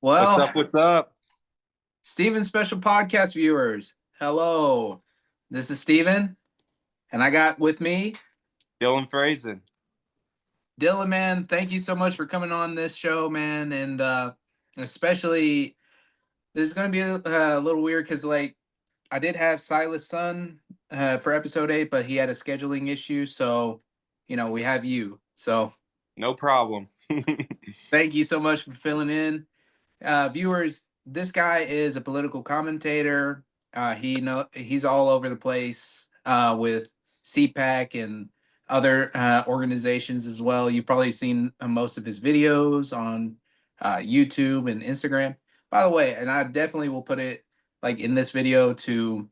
What's Well, up? What's up? Steven special podcast viewers, hello. This is Steven, and I got with me Dylan Frazin. Dylan, man. Thank you so much for coming on this show, man. And especially, this is going to be a little weird because, like, I did have Silas' son for episode 8, but he had a scheduling issue. So, we have you. So, No problem. thank you so much for filling in. Viewers, this guy is a political commentator. He's all over the place with CPAC and other organizations as well. You've probably seen most of his videos on YouTube and Instagram. By the way, and I definitely will put it like in this video to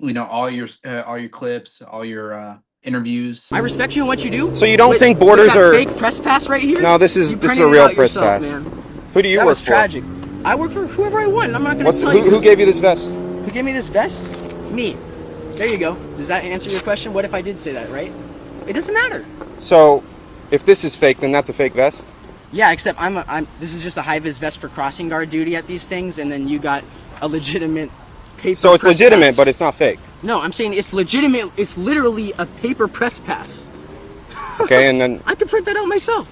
all your clips, all your interviews. I respect you and what you do. So you don't Wait, think borders got are fake press pass right here? No, this is You a printed it real out press yourself, pass. man. Who do you That work was for? tragic. I work for whoever I want. I'm not gonna tell you. Who gave you this vest? Who gave me this vest? Me. There you go. Does that answer your question? What if I did say that, right? It doesn't matter. So, if this is fake, then that's a fake vest? Yeah, except this is just a high-vis vest for crossing guard duty at these things, and then you got a legitimate paper So it's press legitimate, pass. but it's not fake. No, I'm saying it's legitimate. It's literally a paper press pass. Okay, and then I could print that out myself.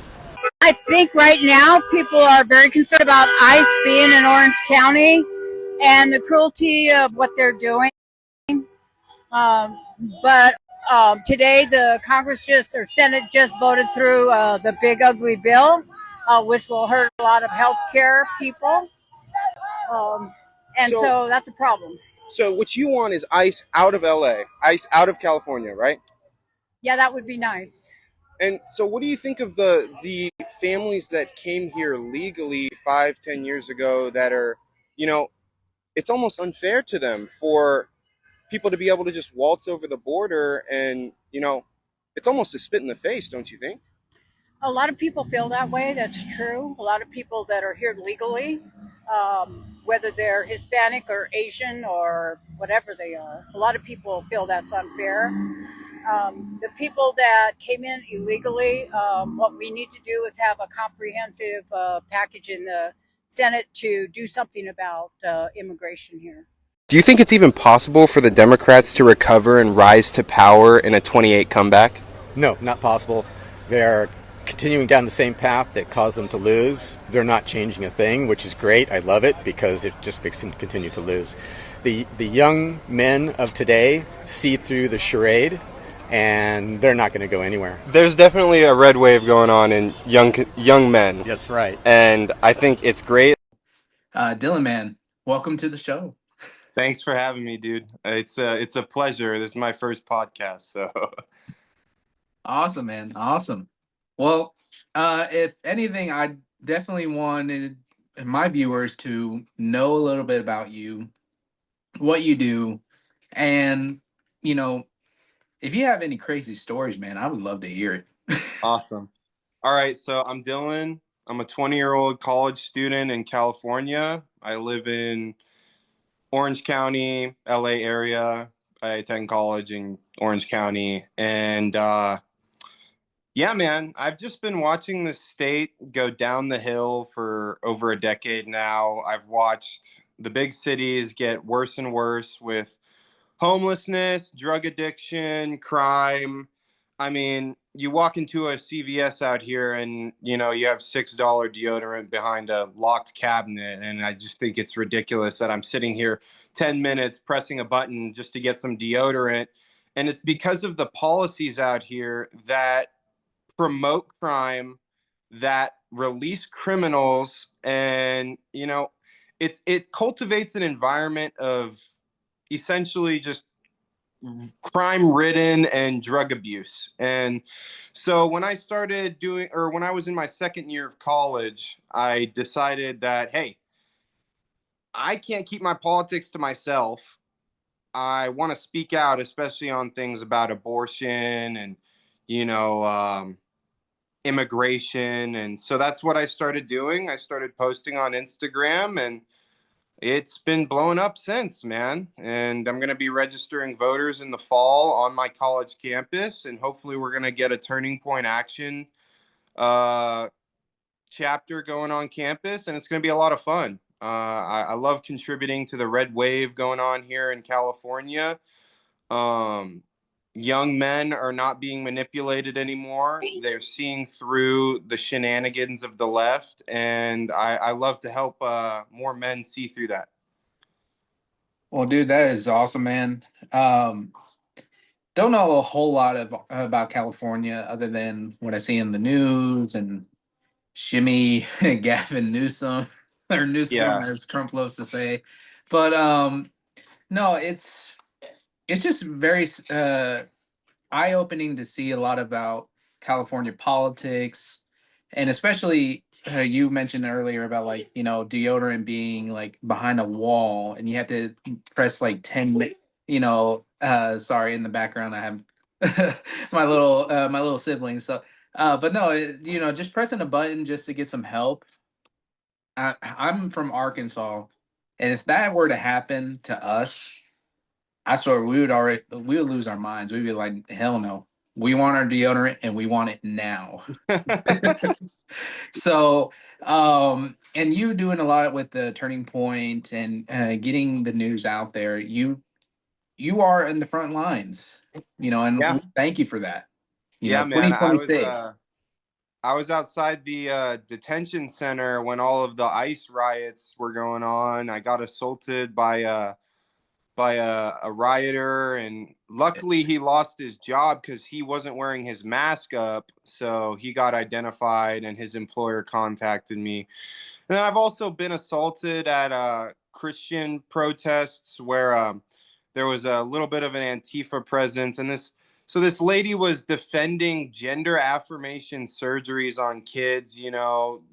I think right now people are very concerned about ICE being in Orange County and the cruelty of what they're doing. But today the Senate just voted through the big ugly bill, which will hurt a lot of healthcare people. So that's a problem. So what you want is ICE out of LA, ICE out of California, right? Yeah, that would be nice. And so what do you think of the families that came here legally 5-10 years ago that are, it's almost unfair to them for people to be able to just waltz over the border and, it's almost a spit in the face, don't you think? A lot of people feel that way. That's true. A lot of people that are here legally, whether they're Hispanic or Asian or whatever they are, a lot of people feel that's unfair. The people that came in illegally, what we need to do is have a comprehensive package in the Senate to do something about immigration here. Do you think it's even possible for the Democrats to recover and rise to power in a 28 comeback? No, not possible. They're continuing down the same path that caused them to lose. They're not changing a thing, which is great. I love it because it just makes them continue to lose. The young men of today see through the charade, and they're not going to go anywhere. There's definitely a red wave going on in young men. That's right. And I think it's great. Dylan, man, welcome to the show. Thanks for having me, dude. It's a pleasure. This is my first podcast, so Awesome, man. Awesome. Well, if anything, I definitely wanted my viewers to know a little bit about you, what you do, and if you have any crazy stories, man, I would love to hear it. awesome. All right, so I'm Dylan. I'm a 20-year-old college student in California. I live in Orange County, LA area. I attend college in Orange County. And yeah, man, I've just been watching the state go down the hill for over a decade now. I've watched the big cities get worse and worse with homelessness, drug addiction, crime. I mean, you walk into a CVS out here and, you have $6 deodorant behind a locked cabinet. And I just think it's ridiculous that I'm sitting here 10 minutes pressing a button just to get some deodorant. And it's because of the policies out here that promote crime, that release criminals. And, it cultivates an environment of essentially just crime ridden and drug abuse. And so when I when I was in my second year of college, I decided that, hey, I can't keep my politics to myself. I want to speak out, especially on things about abortion and, you know, immigration. And so that's what I started doing. I started posting on Instagram, and it's been blowing up since, man. And I'm going to be registering voters in the fall on my college campus. And hopefully we're going to get a turning point action chapter going on campus, and it's going to be a lot of fun. I love contributing to the red wave going on here in California. Um, Young men are not being manipulated anymore. They're seeing through the shenanigans of the left, and I love to help more men see through that. Well, dude, that is awesome, man. Um, don't know a whole lot of about California other than what I see in the news and Shimmy Gavin Newsom or Newsom Yeah, as Trump loves to say. But no, it's just very eye-opening to see a lot about California politics, and especially you mentioned earlier about like deodorant being like behind a wall, and you have to press like 10. Sorry, in the background I have my little siblings. So, but no, just pressing a button just to get some help. I'm from Arkansas, and if that were to happen to us, I swear we would lose our minds. We'd be like, hell no. We want our deodorant and we want it now. So, and you doing a lot with the Turning Point and getting the news out there. You are in the front lines, and yeah, we thank you for that. yeah, man. 2026. I was outside the detention center when all of the ICE riots were going on. I got assaulted by a rioter, and luckily he lost his job because he wasn't wearing his mask up. So he got identified, and his employer contacted me. And then I've also been assaulted at Christian protests where there was a little bit of an Antifa presence, and this lady was defending gender affirmation surgeries on kids,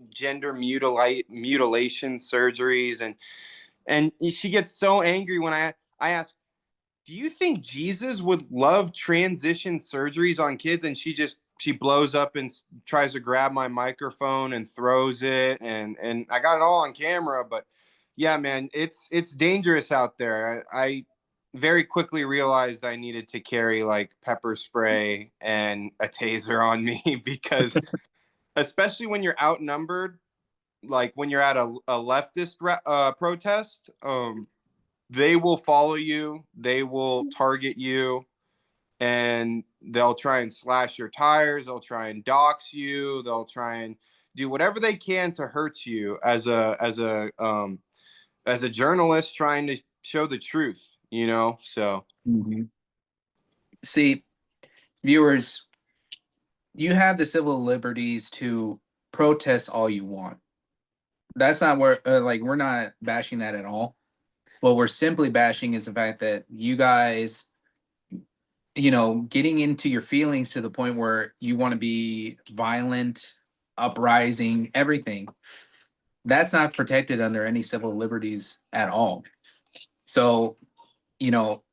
gender mutilation surgeries, and she gets so angry when I ask, do you think Jesus would love transition surgeries on kids? And she blows up and tries to grab my microphone and throws it, and I got it all on camera. But yeah, man, it's dangerous out there. I very quickly realized I needed to carry like pepper spray and a taser on me because especially when you're outnumbered, like when you're at a leftist protest, they will follow you, they will target you, and they'll try and slash your tires, they'll try and dox you, they'll try and do whatever they can to hurt you as a journalist trying to show the truth, so Mhm. See, viewers, you have the civil liberties to protest all you want. That's not where like we're not bashing that at all. What we're simply bashing is the fact that you guys, getting into your feelings to the point where you want to be violent, uprising, everything. That's not protected under any civil liberties at all. So, you know,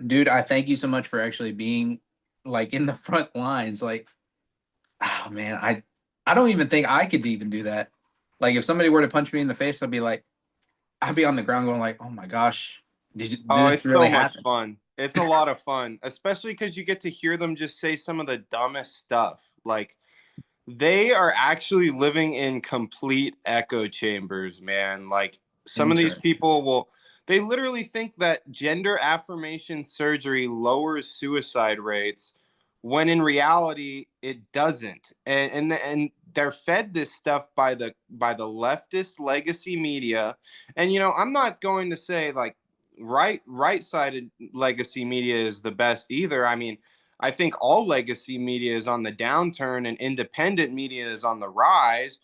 dude, I thank you so much for actually being like in the front lines. Like, oh man, I don't even think I could even do that. Like if somebody were to punch me in the face, I'd be on the ground going like, "Oh my gosh, did oh, this it's so really much happen?" fun. It's a lot of fun, especially because you get to hear them just say some of the dumbest stuff. Like they are actually living in complete echo chambers, man. Like some of these Interesting. people they literally think that gender affirmation surgery lowers suicide rates when in reality it doesn't. And they're fed this stuff by the leftist legacy media. And I'm not going to say like right-sided legacy media is the best either. I mean, I think all legacy media is on the downturn and independent media is on the rise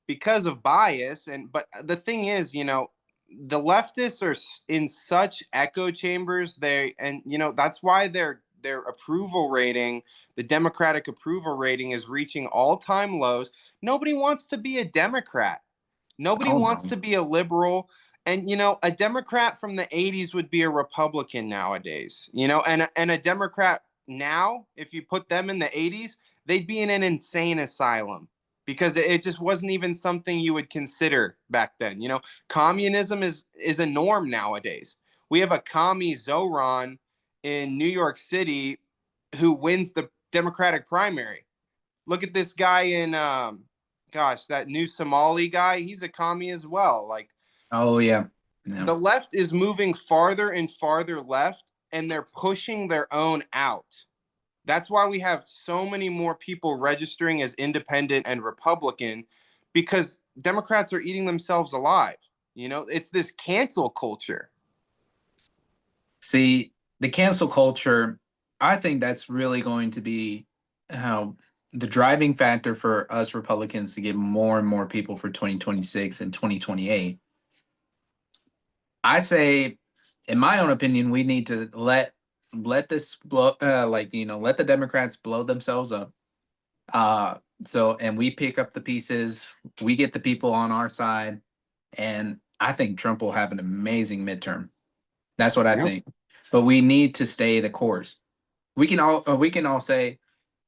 because of bias. But the thing is, the leftists are in such echo chambers. That's why their approval rating, the Democratic approval rating, is reaching all-time lows. Nobody wants to be a Democrat. Nobody Oh wants no. to be a liberal. And a Democrat from the 80s would be a Republican nowadays. And a Democrat now, if you put them in the 80s, they'd be in an insane asylum because it just wasn't even something you would consider back then. Communism is a norm nowadays. We have a commie Zoran in New York City who wins the Democratic primary. Look at this guy in gosh, that new Somali guy, he's a commie as well. Like, Oh yeah. Yeah. the left is moving farther and farther left, and they're pushing their own out. That's why we have so many more people registering as independent and Republican, because Democrats are eating themselves alive. You know, it's this cancel culture. See, the cancel culture, I think that's really going to be how the driving factor for us Republicans to get more and more people for 2026 and 2028. I say, in my own opinion, we need to let this blow, like, let the Democrats blow themselves up. So, and we pick up the pieces, we get the people on our side, and I think Trump will have an amazing midterm. That's what I Yep. think. But we need to stay the course. We can all say,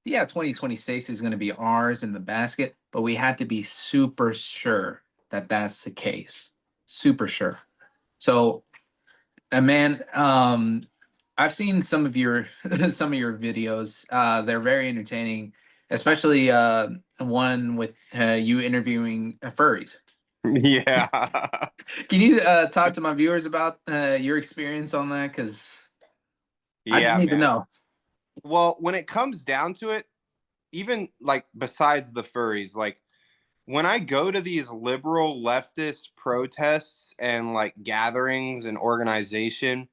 yeah, 2026 is going to be ours in the basket, but we have to be super sure that that's the case. Super sure. So, man, I've seen some of your some of your videos. They're very entertaining, especially one with you interviewing furries. Yeah. Can you talk to my viewers about your experience on that? Because I just Yeah, need to man. know. Well, when it comes down to it, even like besides the furries, like when I go to these liberal leftist protests and like gatherings and organization,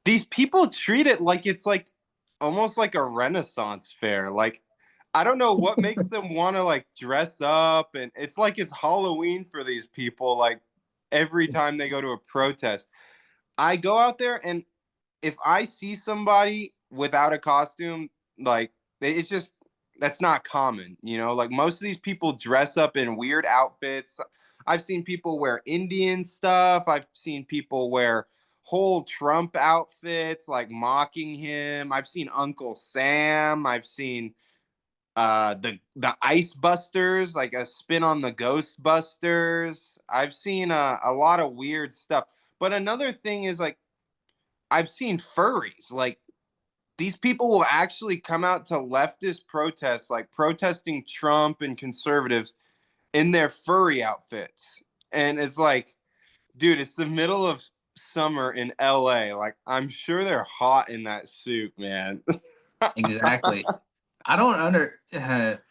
these people treat it like it's like almost like a Renaissance fair. Like, I don't know what makes them want to like dress up, and it's like it's Halloween for these people. Like every time they go to a protest, I go out there, and if I see somebody without a costume, like it's just that's not common, you know. Like most of these people dress up in weird outfits. I've seen people wear Indian stuff. I've seen people wear whole Trump outfits, like mocking him. I've seen Uncle Sam. I've seen the Ice Busters, like a spin on the Ghostbusters. I've seen a lot of weird stuff. But another thing is like I've seen furries. Like these people will actually come out to leftist protests, like protesting Trump and conservatives in their furry outfits. And it's like, dude, it's the middle of summer in LA. Like, I'm sure they're hot in that suit, man. Exactly. I don't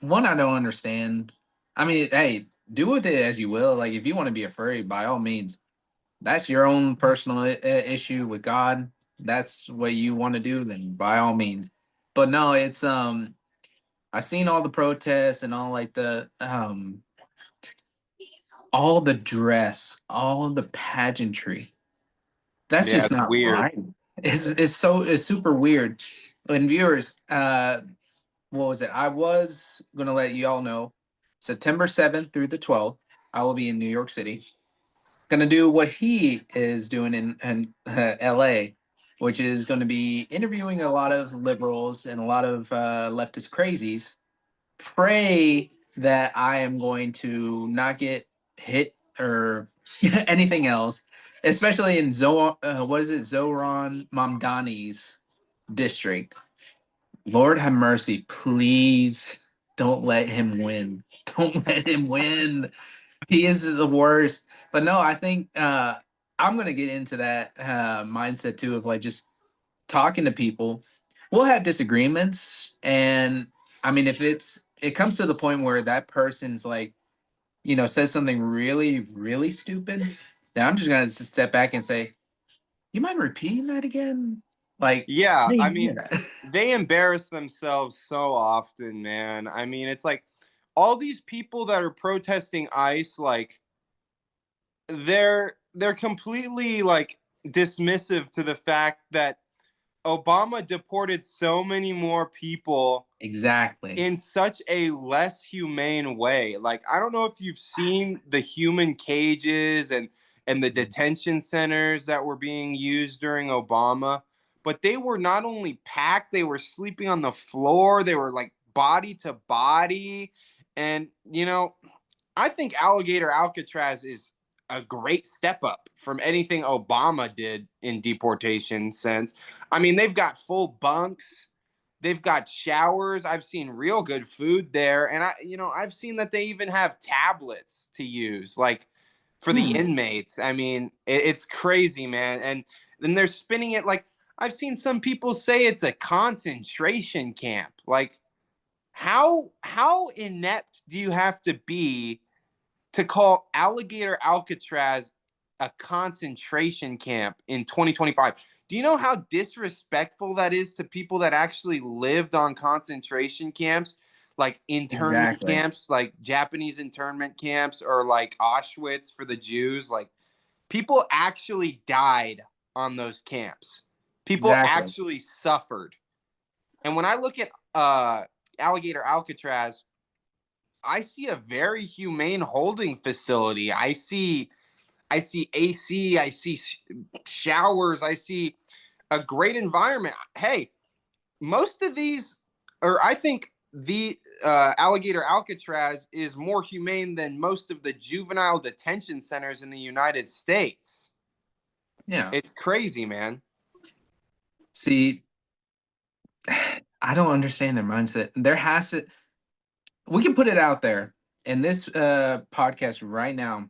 one. I don't understand. I mean, hey, do with it as you will. Like, if you want to be a furry, by all means, that's your own personal issue with God. That's what you want to do. Then by all means. But no, it's I've seen all the protests and all like the all the dress, all the pageantry. That's Yeah, just it's not weird. right. It's super weird. And viewers, what was it? I was gonna let you all know September 7th through the 12th, I will be in New York City. Gonna do what he is doing in LA, which is going to be interviewing a lot of liberals and a lot of leftist crazies. Pray that I am going to not get hit or anything else, especially in what is it, Zohran Mamdani's district. Lord have mercy, please don't let him win. Don't let him win. He is the worst. But no, I think I'm gonna get into that mindset too of like just talking to people. We'll have disagreements, and I mean, if it comes to the point where that person's like, says something really, really stupid, then I'm just gonna just step back and say, "You mind repeating that again?" Like, I Yeah, I didn't hear mean, that. they embarrass themselves so often, man. I mean, it's like all these people that are protesting ICE, like they're completely like dismissive to the fact that Obama deported so many more people Exactly. in such a less humane way. Like I don't know if you've seen the human cages and the detention centers that were being used during Obama, but they were not only packed, they were sleeping on the floor, they were like body to body. And I think Alligator Alcatraz is a great step up from anything Obama did in deportation sense. I mean, they've got full bunks. They've got showers. I've seen real good food there. And I've seen that they even have tablets to use, like for the inmates. I mean, it's crazy, man. And then they're spinning it like, I've seen some people say it's a concentration camp. Like, how inept do you have to be to call Alligator Alcatraz a concentration camp in 2025? Do you know how disrespectful that is to people that actually lived on concentration camps, like internment Exactly. camps, like Japanese internment camps, or like Auschwitz for the Jews? Like, people actually died on those camps. People Exactly. actually suffered. And when I look at Alligator Alcatraz, I see a very humane holding facility. I see AC, I see showers, I see a great environment. Hey, most of these, or I think the Alligator Alcatraz is more humane than most of the juvenile detention centers in the United States. Yeah. It's crazy, man. See, I don't understand their mindset. There has to, we can put it out there in this podcast right now.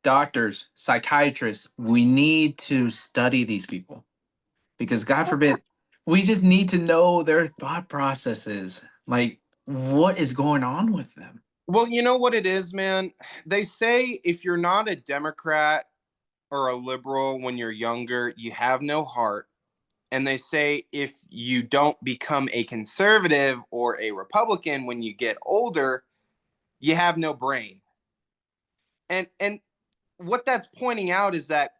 Doctors, psychiatrists, we need to study these people because God forbid, we just need to know their thought processes. Like, what is going on with them? Well, you know what it is, man? They say if you're not a Democrat or a liberal when you're younger, you have no heart. And they say if you don't become a conservative or a Republican when you get older, you have no brain. And what that's pointing out is that,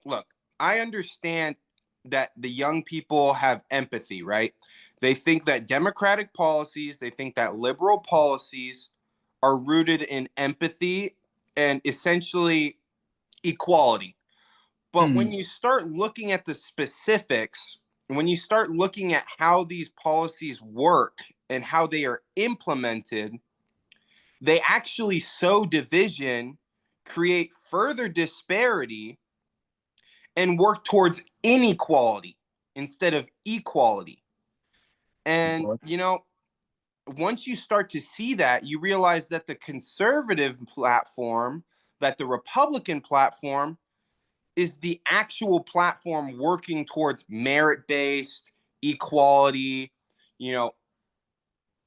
look, I understand that the young people have empathy, right? They think that democratic policies, they think that liberal policies are rooted in empathy and essentially equality. But when Mm, you start looking at the specifics, when you start looking at how these policies work and how they are implemented, they actually sow division, create further disparity, and work towards inequality instead of equality. And, once you start to see that, you realize that the conservative platform, that the Republican platform is the actual platform working towards merit-based equality, you know,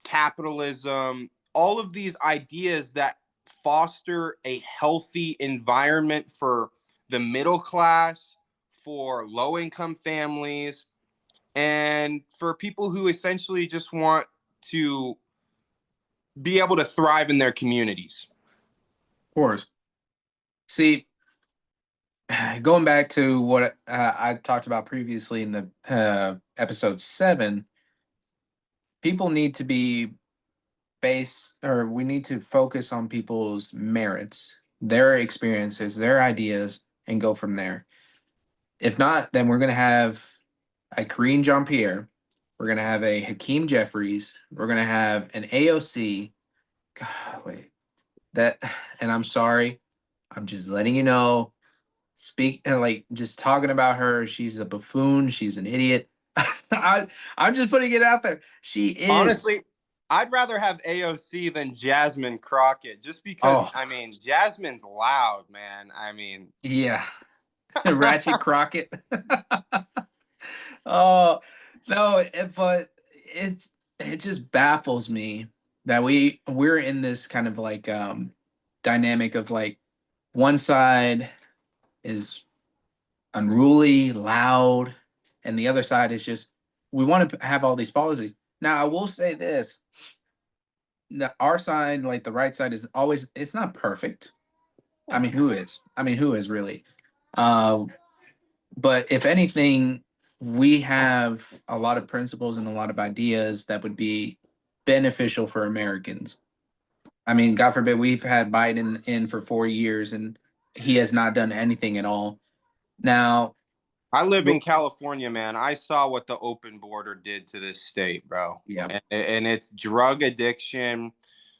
capitalism, all of these ideas that foster a healthy environment for the middle class, for low-income families, and for people who essentially just want to be able to thrive in their communities. of course. See, going back to what I talked about previously in the episode 7, people need to be or we need to focus on people's merits, their experiences, their ideas, and go from there. If not, then we're going to have a Karine Jean Pierre. We're going to have a Hakeem Jeffries. We're going to have an AOC. God, wait. That, and I'm sorry. I'm just letting you know. Speak and like just talking about her. She's a buffoon. She's an idiot. I'm just putting it out there. She is. Honestly, I'd rather have AOC than Jasmine Crockett, just because, Oh, I mean, Jasmine's loud, man. I mean, yeah. Ratchet Crockett. Oh no, but it just baffles me that we're in this kind of like dynamic of like one side is unruly, loud, and the other side is just we want to have all these policies. Now I will say this: our side, like the right side, is always it's not perfect. I mean, who is? I mean, who is really? Uh, but if anything, we have a lot of principles and a lot of ideas that would be beneficial for Americans. I mean, God forbid, we've had Biden in for 4 years and he has not done anything at all. Now, I live in California, man. I saw what the open border did to this state, bro. yeah, And it's drug addiction,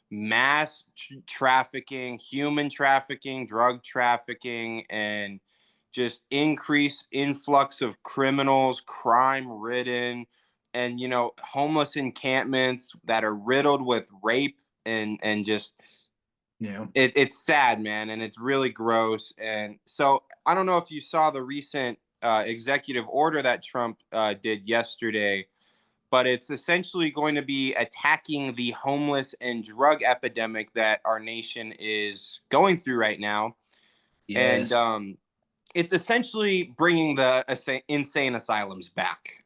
mass trafficking, human trafficking, drug trafficking, and just increase influx of criminals, crime ridden, and homeless encampments that are riddled with rape and just Yeah. it's sad, man, and it's really gross. And so I don't know if you saw the recent executive order that Trump did yesterday, but it's essentially going to be attacking the homeless and drug epidemic that our nation is going through right now. And Yes. it's essentially bringing the insane asylums back.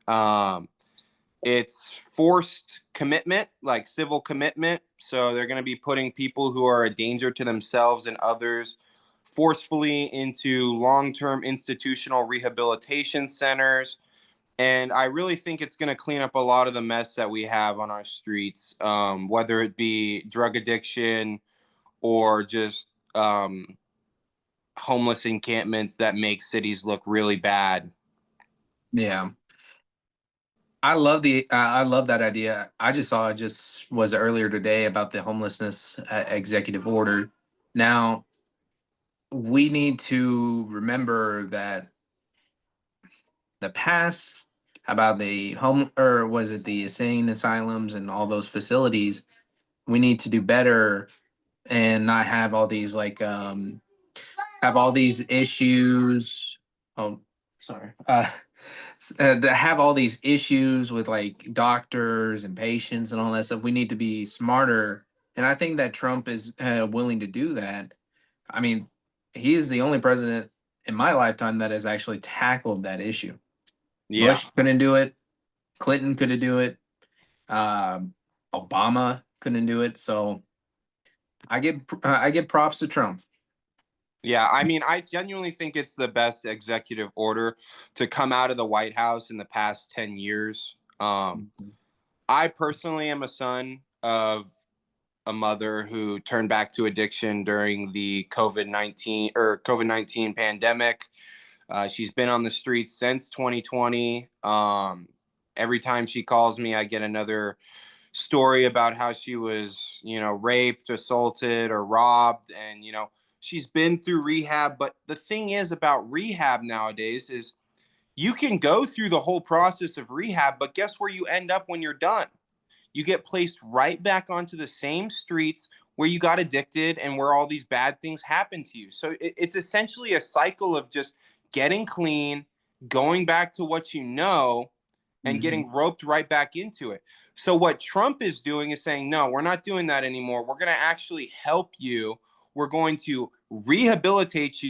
It's forced commitment, like civil commitment. So they're going to be putting people who are a danger to themselves and others forcefully into long-term institutional rehabilitation centers. And I really think it's going to clean up a lot of the mess that we have on our streets, whether it be drug addiction or just homeless encampments that make cities look really bad. Yeah. I love that idea. I just saw it just was earlier today about the homelessness executive order. Now, we need to remember that the past about the home, or was it the insane asylums and all those facilities, we need to do better and not have all these have all these issues. Oh, sorry. To have all these issues with like doctors and patients and all that stuff, we need to be smarter. And I think that Trump is willing to do that. I mean, he is the only president in my lifetime that has actually tackled that issue. Yeah. Bush couldn't do it. Clinton couldn't do it. Um, Obama couldn't do it. So I give props to Trump. Yeah, I mean, I genuinely think it's the best executive order to come out of the White House in the past 10 years. I personally am a son of a mother who turned back to addiction during the COVID-19 pandemic. She's been on the streets since 2020. Every time she calls me, I get another story about how she was, raped, assaulted, or robbed. And, she's been through rehab. But the thing is about rehab nowadays is you can go through the whole process of rehab, but guess where you end up when you're done? You get placed right back onto the same streets where you got addicted and where all these bad things happen to you. So it's essentially a cycle of just getting clean, going back to what you know, and getting roped right back into it. So what Trump is doing is saying, no, we're not doing that anymore. We're going to actually help you. We're going to rehabilitate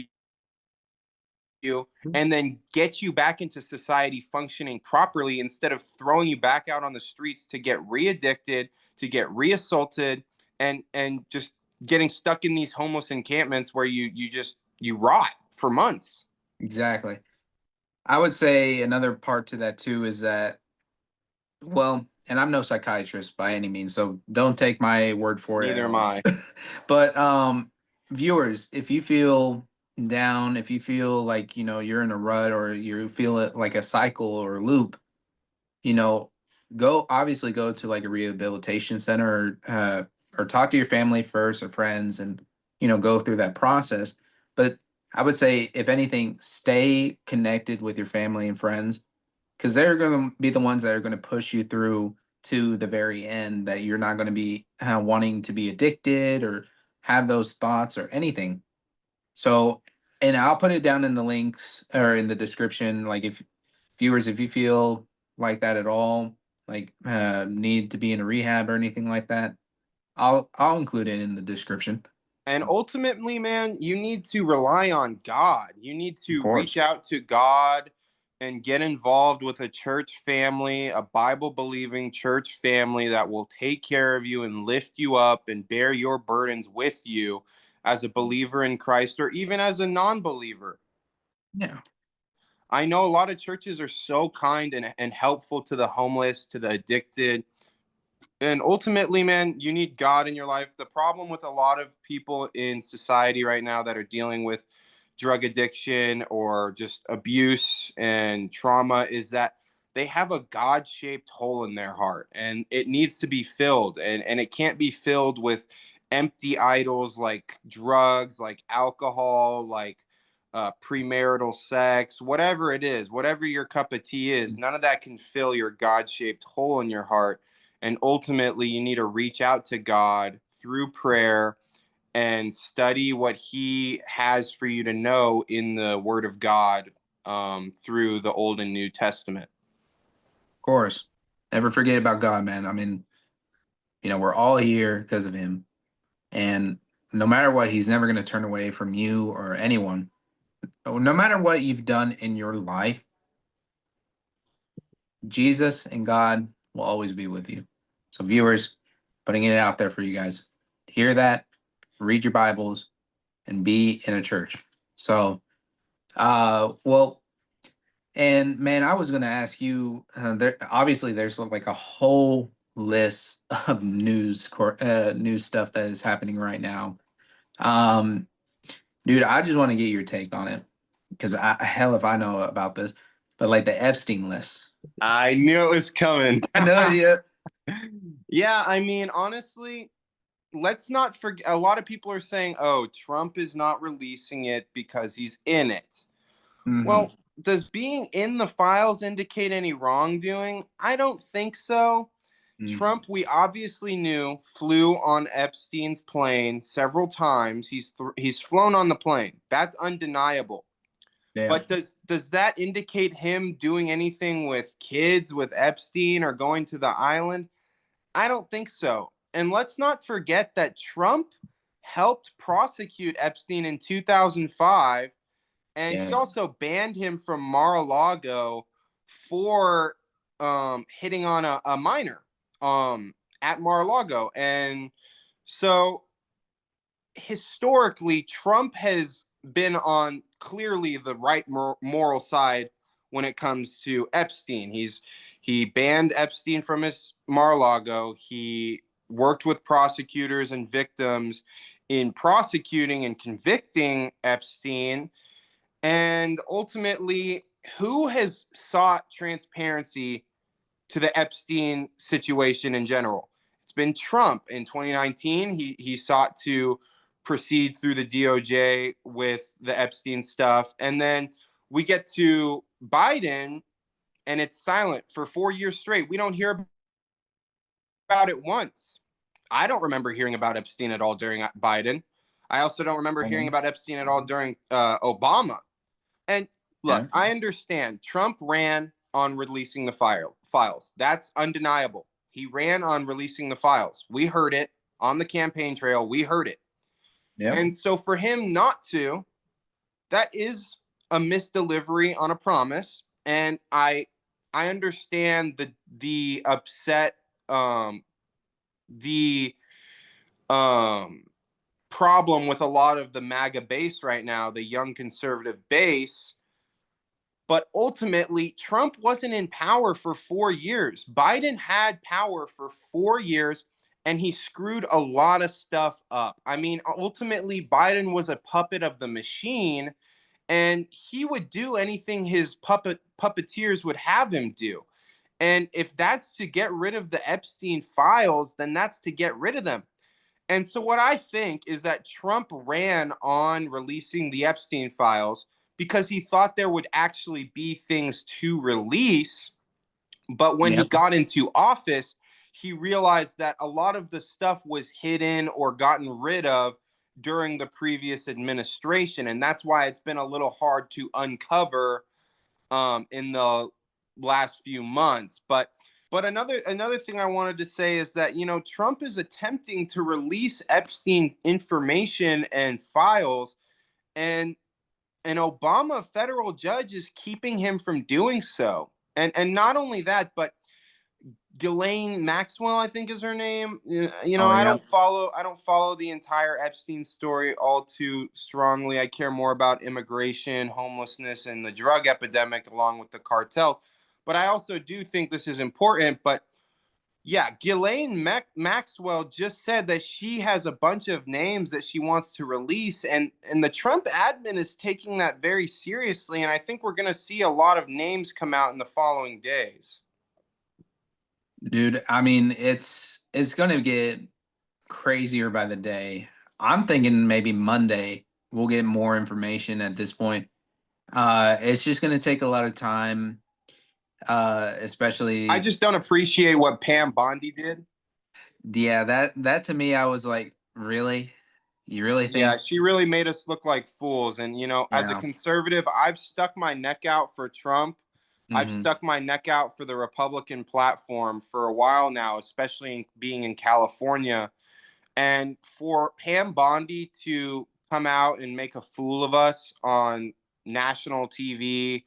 you and then get you back into society functioning properly instead of throwing you back out on the streets to get re-addicted, to get re-assaulted, and just getting stuck in these homeless encampments where you rot for months. Exactly. I would say another part to that too is that, well, and I'm no psychiatrist by any means, so don't take my word for it at Neither am all. I. But viewers, if you feel down, if you feel like, you're in a rut or you feel it like a cycle or a loop, you know, obviously go to like a rehabilitation center, or talk to your family first or friends, and go through that process. But I would say, if anything, stay connected with your family and friends, because they're going to be the ones that are going to push you through to the very end, that you're not going to be wanting to be addicted or have those thoughts or anything. So, and I'll put it down in the links or in the description. Like, if viewers, if you feel like that at all, like need to be in a rehab or anything like that, I'll include it in the description. And ultimately, man, you need to rely on God. You need Of to course. reach out to God and get involved with a church family, a Bible believing church family that will take care of you and lift you up and bear your burdens with you as a believer in Christ or even as a non believer. Yeah. I know a lot of churches are so kind and helpful to the homeless, to the addicted. And ultimately, man, you need God in your life. The problem with a lot of people in society right now that are dealing with drug addiction or just abuse and trauma is that they have a God-shaped hole in their heart and it needs to be filled. And it can't be filled with empty idols like drugs, like alcohol, like premarital sex, whatever it is, whatever your cup of tea is, none of that can fill your God-shaped hole in your heart. And ultimately, you need to reach out to God through prayer and study what he has for you to know in the Word of God through the Old and New Testament. Of course. Never forget about God, man. I mean, we're all here because of him. And no matter what, he's never going to turn away from you or anyone. No matter what you've done in your life, Jesus and God will always be with you. So, viewers, putting it out there for you guys. Hear that, read your Bibles, and be in a church. So, well, and man, I was going to ask you. There obviously there's like a whole list of news stuff that is happening right now. Um, Dude, I just want to get your take on it because hell if I know about this, but like the Epstein list. I knew it was coming. I know, yeah. Yeah, I mean, honestly, let's not forget. A lot of people are saying, "Oh, Trump is not releasing it because he's in it." Well, does being in the files indicate any wrongdoing? I don't think so. Trump, we obviously knew, flew on Epstein's plane several times. He's flown on the plane. That's undeniable. Yeah. But does that indicate him doing anything with kids with Epstein or going to the island? I don't think so. And let's not forget that Trump helped prosecute Epstein in 2005, and he Yes. also banned him from Mar-a-Lago for hitting on a minor at Mar-a-Lago. And so historically, Trump has been on clearly the right moral side when it comes to Epstein. He banned Epstein from his Mar-a-Lago. He worked with prosecutors and victims in prosecuting and convicting Epstein. And ultimately, who has sought transparency to the Epstein situation in general? It's been Trump. In 2019, he sought to proceed through the DOJ with the Epstein stuff. And then we get to Biden, and it's silent for 4 years straight. We don't hear about it once. I don't remember hearing about Epstein at all during Biden. I also don't remember hearing about Epstein at all during Obama. And look, Yeah. I understand Trump ran on releasing the files. That's undeniable. He ran on releasing the files. We heard it on the campaign trail. We heard it. Yeah. And so for him not to, that is a misdelivery on a promise. And I understand the upset, the problem with a lot of the MAGA base right now, the young conservative base. But ultimately, Trump wasn't in power for 4 years. Biden had power for 4 years, and he screwed a lot of stuff up. I mean, ultimately, Biden was a puppet of the machine, and he would do anything his puppeteers would have him do. And if that's to get rid of the Epstein files, then that's to get rid of them. And so what I think is that Trump ran on releasing the Epstein files because he thought there would actually be things to release. But when he got into office, he realized that a lot of the stuff was hidden or gotten rid of during the previous administration. And that's why it's been a little hard to uncover in the last few months. But another thing I wanted to say is that, Trump is attempting to release Epstein information and files, and an Obama federal judge is keeping him from doing so. And not only that, but Ghislaine Maxwell, I think is her name. I don't follow the entire Epstein story all too strongly. I care more about immigration, homelessness, and the drug epidemic along with the cartels. But I also do think this is important. But yeah, Ghislaine Maxwell just said that she has a bunch of names that she wants to release, and the Trump admin is taking that very seriously. And I think we're going to see a lot of names come out in the following days. Dude, I mean, it's going to get crazier by the day. I'm thinking maybe Monday we'll get more information at this point. It's just going to take a lot of time, I especially. just don't appreciate what Pam Bondi did. Yeah, that to me, I was like, really? You really Yeah, think? she really made us look like fools. And, you know, as a Yeah. conservative, I've stuck my neck out for Trump. I've Hmm. stuck my neck out for the Republican platform for a while now, especially being in California. And for Pam Bondi to come out and make a fool of us on national TV,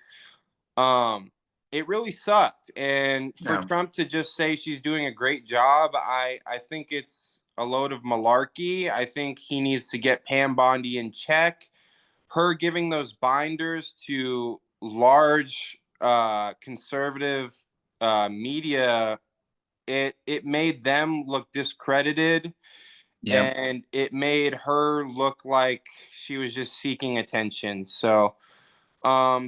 it really sucked. And for Yeah, Trump to just say she's doing a great job, I think it's a load of malarkey. I think he needs to get Pam Bondi in check. Her giving those binders to large conservative media, it made them look discredited, yep, and it made her look like she was just seeking attention. So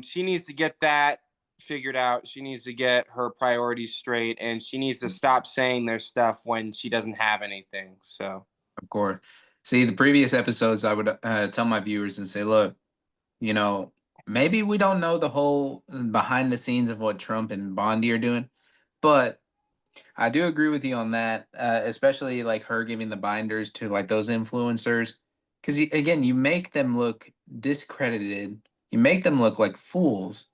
she needs to get that figured out. She needs to get her priorities straight, and she needs to stop saying their stuff when she doesn't have anything. So of course. See, the previous episodes, I would tell my viewers and say, look, you know, maybe we don't know the whole behind the scenes of what Trump and Bondi are doing, but I do agree with you on that, especially like her giving the binders to like those influencers, because again, you make them look discredited, you make them look like fools,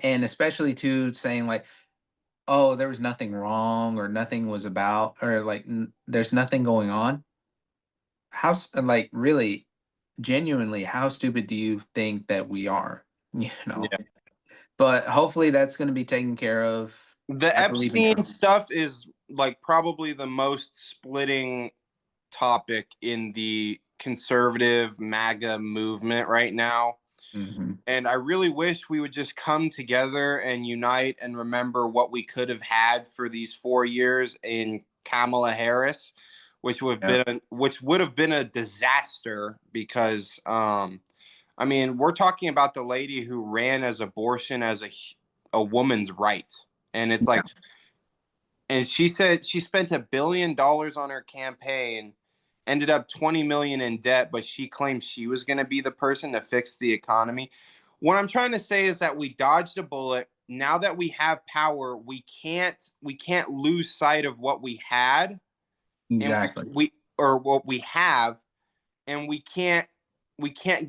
and especially too saying like, oh, there was nothing wrong or nothing was about or like there's nothing going on. Like really, genuinely, how stupid do you think that we are? You know, yeah. but hopefully that's going to be taken care of. The I believe in Epstein Trump. stuff is like probably the most splitting topic in the conservative MAGA movement right now. Hmm. And I really wish we would just come together and unite and remember what we could have had for these 4 years in Kamala Harris, Yeah. which would have been a disaster because I mean, we're talking about the lady who ran as abortion as a woman's right. And it's like, and she said she spent $1 billion on her campaign, ended up 20 million in debt, but she claimed she was going to be the person to fix the economy. What I'm trying to say is that we dodged a bullet. Now that we have power, we can't lose sight of what we had, and Exactly. we or what we have, and we can't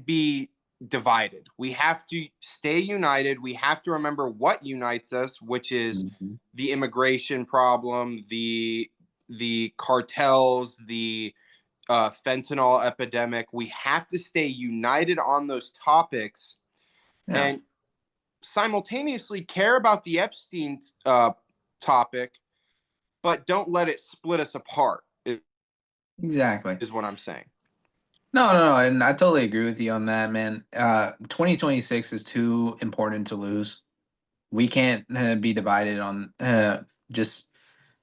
be divided. We have to stay united. We have to remember what unites us, which is Mhm. the immigration problem, the cartels, the fentanyl epidemic. We have to stay united on those topics Yeah, and simultaneously care about the Epstein topic, but don't let it split us apart. exactly. Is what I'm saying. No, and I totally agree with you on that, man. 2026 is too important to lose. We can't be divided on just.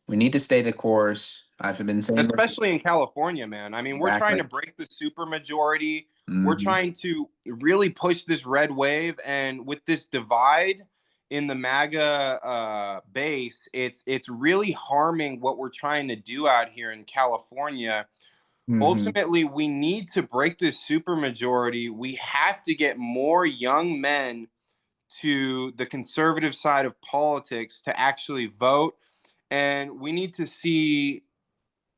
We need to stay the course. I've been saying this Especially in California, man. I mean, we're trying exactly. to break the supermajority. We're Hmm. trying to really push this red wave, and with this divide in the MAGA base, it's really harming what we're trying to do out here in California. Hmm. Ultimately, we need to break this supermajority. We have to get more young men to the conservative side of politics to actually vote, and we need to see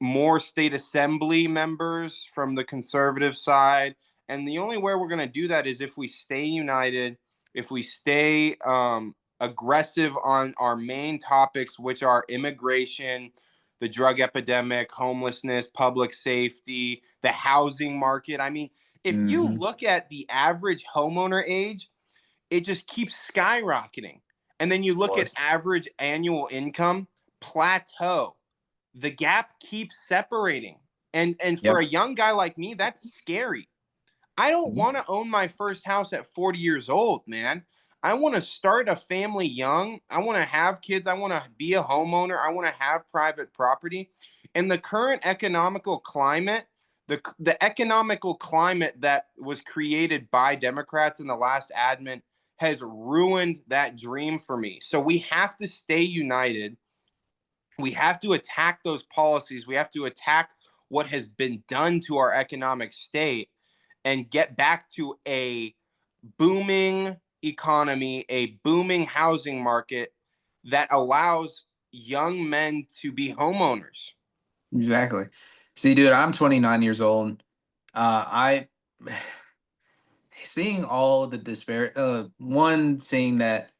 more state assembly members from the conservative side. And the only way we're going to do that is if we stay united, if we stay aggressive on our main topics, which are immigration, the drug epidemic, homelessness, public safety, the housing market. I mean, if you Hmm. look at the average homeowner age, it just keeps skyrocketing. And then you Of look at course. average annual income plateau, the gap keeps separating. And for Yep. a young guy like me, that's scary. I don't Mhm. want to own my first house at 40 years old, man. I want to start a family young. I want to have kids. I want to be a homeowner. I want to have private property. And the current economical climate, the economical climate that was created by Democrats in the last admin has ruined that dream for me. So we have to stay united. We have to attack those policies. We have to attack what has been done to our economic state. and get back to a booming economy, a booming housing market that allows young men to be homeowners. Exactly. See, dude, I'm 29 years old. I seeing all the disparity. One, seeing that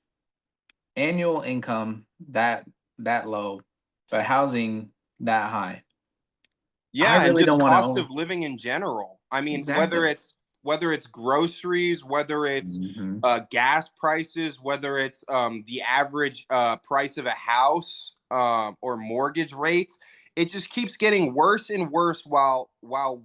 annual income that low, but housing that high. I Yeah, and really just don't want to cost own. of living in general. I mean, Exactly. whether it's groceries, whether it's Hmm. gas prices, whether it's the average price of a house or mortgage rates, it just keeps getting worse and worse while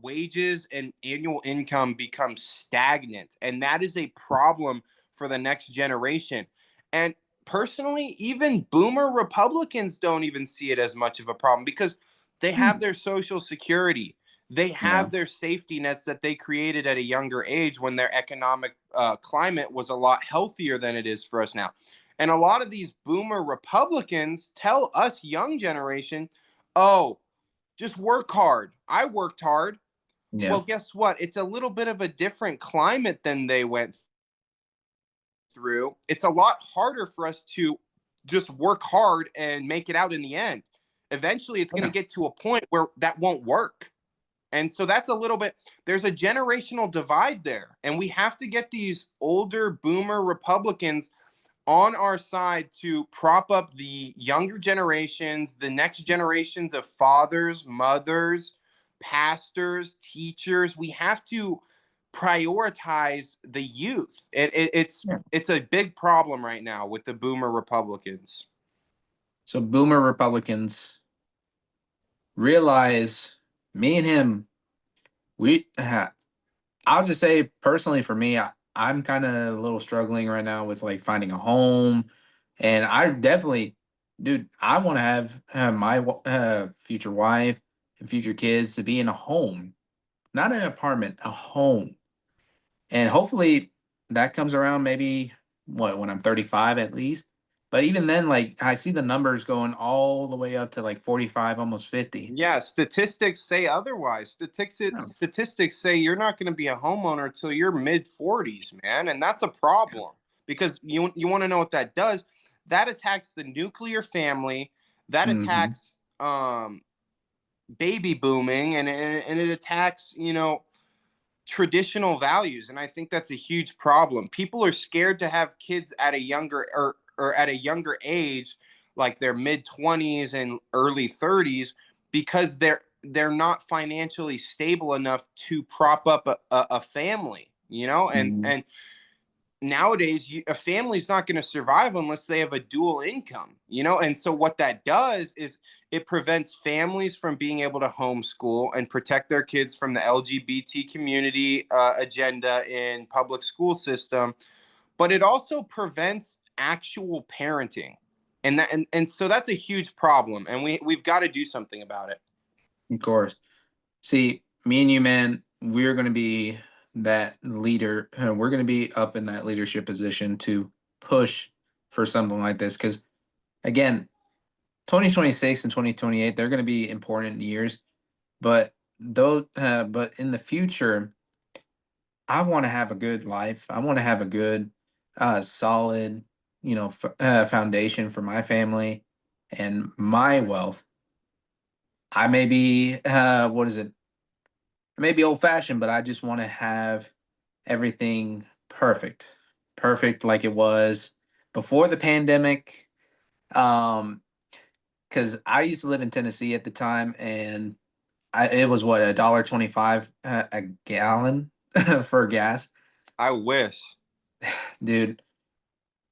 wages and annual income become stagnant, and that is a problem for the next generation. And personally, even boomer Republicans don't even see it as much of a problem because they have their social security. They Yeah. have their safety nets that they created at a younger age when their economic climate was a lot healthier than it is for us now. And a lot of these boomer Republicans tell us young generation, oh, just work hard. I worked hard. Yeah. Well, guess what? It's a little bit of a different climate than they went through. It's a lot harder for us to just work hard and make it out in the end. Eventually, it's going to Yeah. get to a point where that won't work. And so that's a little bit, there's a generational divide there. And we have to get these older boomer Republicans on our side to prop up the younger generations, the next generations of fathers, mothers, pastors, teachers. We have to prioritize the youth. Yeah. It's a big problem right now with the boomer Republicans. So boomer Republicans realize me and him, we I'll just say personally for me, I'm kind of a little struggling right now with like finding a home, and I definitely, dude, I want to have my future wife and future kids to be in a home, not an apartment, a home, and hopefully that comes around maybe what when I'm 35 at least. But even then, like I see the numbers going all the way up to like 45, almost 50. Yeah, statistics say otherwise. Oh, Statistics say you're not going to be a homeowner till your mid 40s, man, and that's a problem because you want to know what that does? That attacks the nuclear family, that mm-hmm. attacks baby booming, and it attacks traditional values, and I think that's a huge problem. People are scared to have kids at a younger or at a younger age, like their mid 20s and early 30s, because they're not financially stable enough to prop up a family, Mm-hmm. and nowadays a family's not going to survive unless they have a dual income, and so what that does is it prevents families from being able to homeschool and protect their kids from the LGBT community agenda in public school system, but it also prevents actual parenting, and so that's a huge problem, and we've got to do something about it. Of course. See, me and you, man, we're going to be that leader. We're going to be up in that leadership position to push for something like this. Because again, 2026 and 2028, they're going to be important years. But in the future, I want to have a good life. I want to have a good, solid, foundation for my family and my wealth. I may be, what is it? I may be old fashioned, but I just want to have everything perfect, perfect like it was before the pandemic. Um, because I used to live in Tennessee at the time, and it was what $1.25 a gallon for gas, I wish. dude.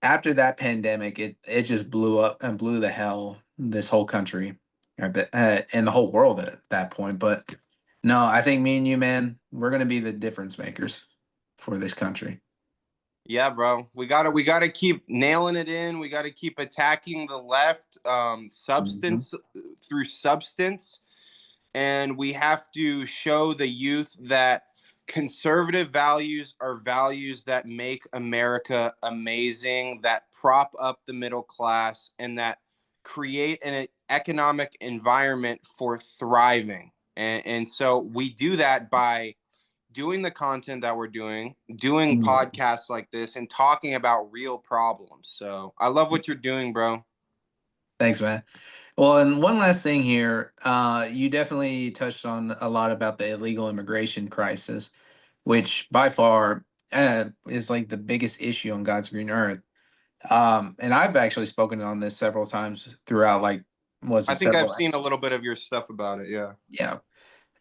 After that pandemic, it just blew up and blew the hell this whole country, and the whole world at that point. But no, I think me and you, man, we're gonna be the difference makers for this country. Yeah, bro. We gotta keep nailing it in. We gotta keep attacking the left, Mhm. substance through substance, and we have to show the youth that conservative values are values that make America amazing, that prop up the middle class, and that create an economic environment for thriving. And so we do that by doing the content that we're doing Yeah. podcasts like this and talking about real problems. So I love what you're doing, bro. Thanks, man. Well, and one last thing here. You definitely touched on a lot about the illegal immigration crisis, which by far is like the biggest issue on God's green earth. And I've actually spoken on this several times throughout, like, was I it think I've several seen a episodes? little bit of your stuff about it. Yeah. Yeah.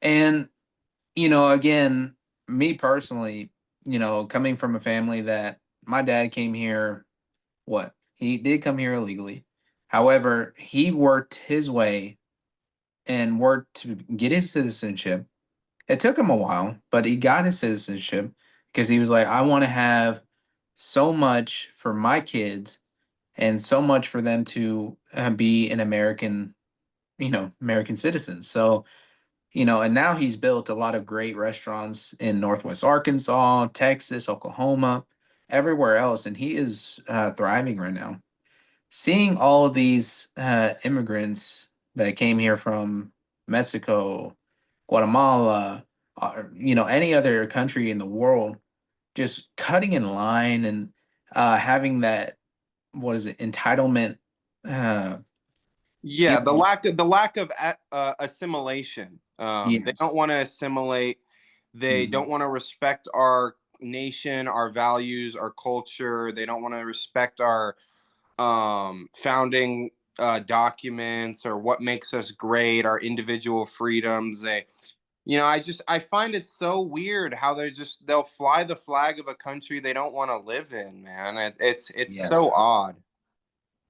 And, again, me personally, coming from a family that my dad came here, what? He did come here illegally. However, he worked his way and worked to get his citizenship. It took him a while, but he got his citizenship because he was like, I want to have so much for my kids and so much for them to be an American, American citizens. So, and now he's built a lot of great restaurants in Northwest Arkansas, Texas, Oklahoma, everywhere else, and he is thriving right now. Seeing all of these immigrants that came here from Mexico, Guatemala, any other country in the world, just cutting in line and having that, what is it, entitlement. Uh, Yeah, feel- the lack of assimilation. They don't yes, want to assimilate. They mhm, don't want to respect our nation, our values, our culture. They don't want to respect our founding documents or what makes us great, our individual freedoms. I find it so weird how they'll fly the flag of a country they don't want to live in, man. It's so yes. odd.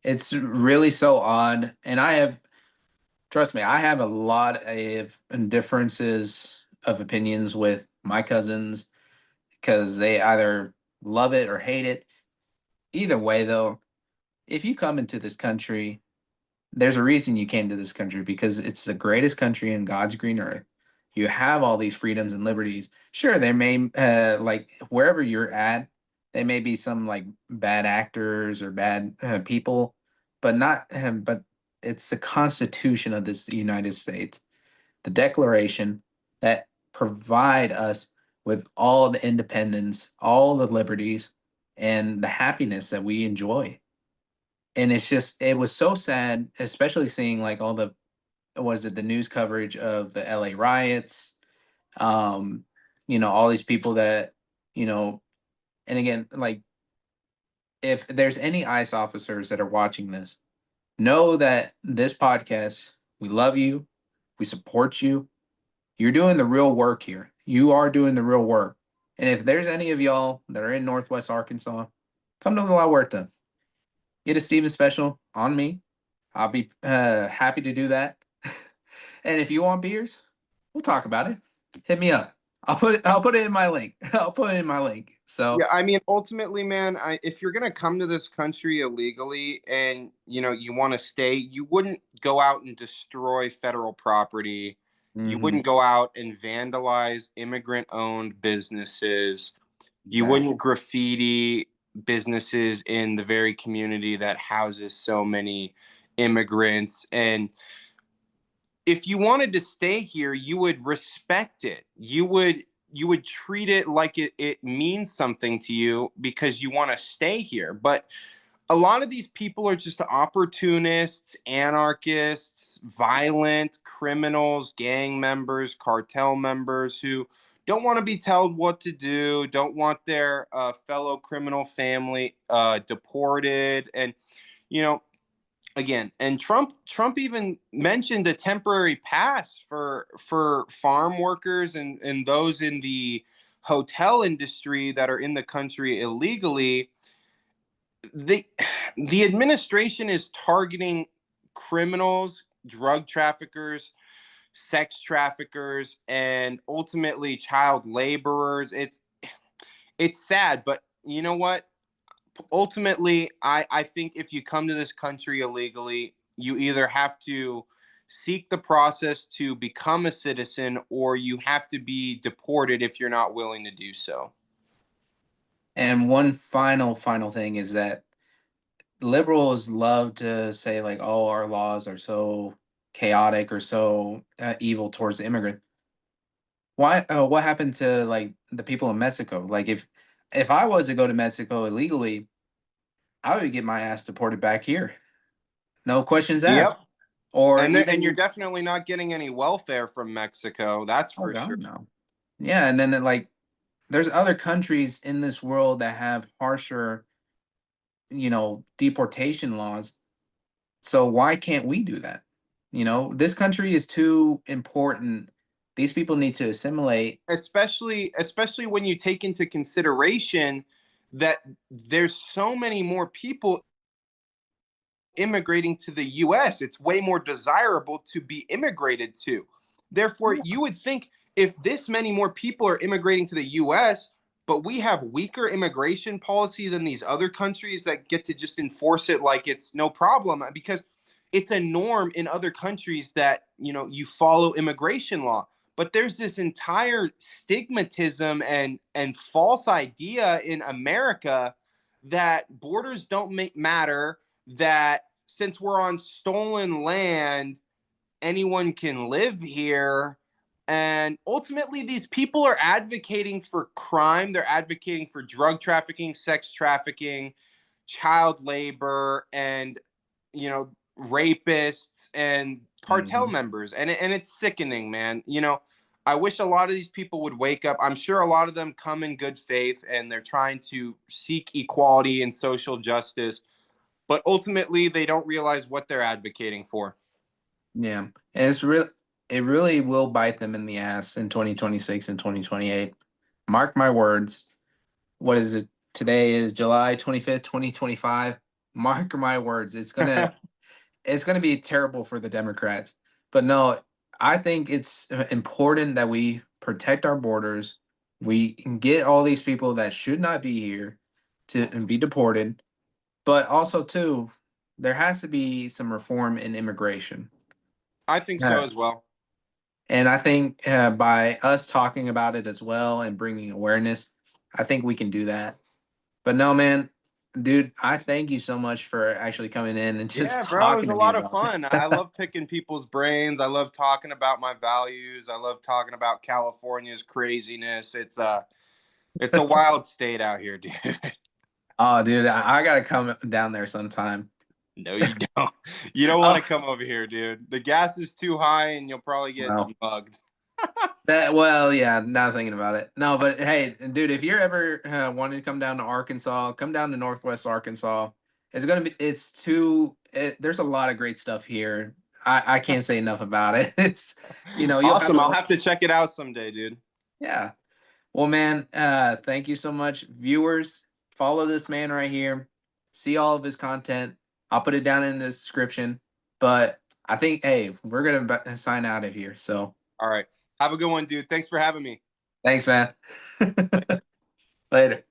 It's really so odd, and trust me, I have a lot of differences of opinions with my cousins because they either love it or hate it. Either way, though, if you come into this country, there's a reason you came to this country because it's the greatest country in God's green earth. You have all these freedoms and liberties. Sure, there may, like, wherever you're at, there may be some like bad actors or bad people, but not, but it's the Constitution of this United States, the Declaration that provide us with all the independence, all the liberties, and the happiness that we enjoy. And it was so sad, especially seeing like all the, was it the news coverage of the LA riots, um, all these people that, you know, and again, like, if there's any ICE officers that are watching this, know that this podcast, we love you, we support you. You're doing the real work here. You are doing the real work. And if there's any of y'all that are in Northwest Arkansas, come to La Huerta. Get a Steven special on me. I'll be happy to do that. And if you want beers, we'll talk about it. Hit me up. I'll put it in my link. I'll put it in my link. So Yeah, I mean, ultimately, man, if you're gonna come to this country illegally and you want to stay, you wouldn't go out and destroy federal property. You mhm, wouldn't go out and vandalize immigrant-owned businesses. You exactly. wouldn't graffiti businesses in the very community that houses so many immigrants. And if you wanted to stay here, you would respect it. You would treat it like it means something to you because you want to stay here. But a lot of these people are just opportunists, anarchists, violent criminals, gang members, cartel members who don't want to be told what to do, don't want their fellow criminal family deported. And you know again, and Trump even mentioned a temporary pass for farm workers and those in the hotel industry that are in the country illegally. The the administration is targeting criminals, drug traffickers, sex traffickers, and ultimately child laborers. It's sad, but you know what? Ultimately, I think if you come to this country illegally, you either have to seek the process to become a citizen or you have to be deported if you're not willing to do so. And one final thing is that liberals love to say like, "Oh, our laws are so chaotic or so evil towards the immigrant." Why? What happened to like the people in Mexico? Like, if I was to go to Mexico illegally, I would get my ass deported back here. No questions Yep. asked. Or And you're even, definitely not getting any welfare from Mexico. That's oh for sure. God, no. Yeah, and then like there's other countries in this world that have harsher, deportation laws. So why can't we do that? This country is too important. These people need to assimilate. Especially when you take into consideration that there's so many more people immigrating to the US. It's way more desirable to be immigrated to. Therefore, you would think if this many more people are immigrating to the US, but we have weaker immigration policies than these other countries that get to just enforce it like it's no problem, because it's a norm in other countries that, you follow immigration law. But there's this entire stigmatism and false idea in America that borders don't matter, that since we're on stolen land, anyone can live here. And ultimately, these people are advocating for crime. They're advocating for drug trafficking, sex trafficking, child labor, and, rapists and cartel Mhm. members. And it's sickening, man. I wish a lot of these people would wake up. I'm sure a lot of them come in good faith and they're trying to seek equality and social justice, but ultimately they don't realize what they're advocating for. Yeah, and it really will bite them in the ass in 2026 and 2028. Mark my words. What is it? Today is July 25th, 2025. Mark my words. It's gonna be terrible for the Democrats. But no, I think it's important that we protect our borders. We can get all these people that should not be here to and be deported. But also too, there has to be some reform in immigration. I think so Yeah. as well. And I think by us talking about it as well and bringing awareness, I think we can do that. But no, man, dude, I thank you so much for actually coming in and just Yeah, bro, it was talking a to me lot of about fun. I that. love picking people's brains. I love talking about my values. I love talking about California's craziness. It's a wild state out here, dude. Oh, dude, I gotta come down there sometime. No, you don't. You don't want to Oh, come over here, dude. The gas is too high and you'll probably get well, mugged. well, yeah. Now thinking about it, no, but hey, dude, if you're ever wanting to come down to Arkansas, come down to Northwest Arkansas. It's too. There's a lot of great stuff here. I can't say enough about it. It's, you'll have Awesome. I'll to. have to check it out someday, dude. Yeah. Well, man, thank you so much. Viewers, follow this man right here. See all of his content. I'll put it down in the description. But I think, hey, we're gonna sign out of here. So All right. Have a good one, dude. Thanks for having me. thanks, man. Later.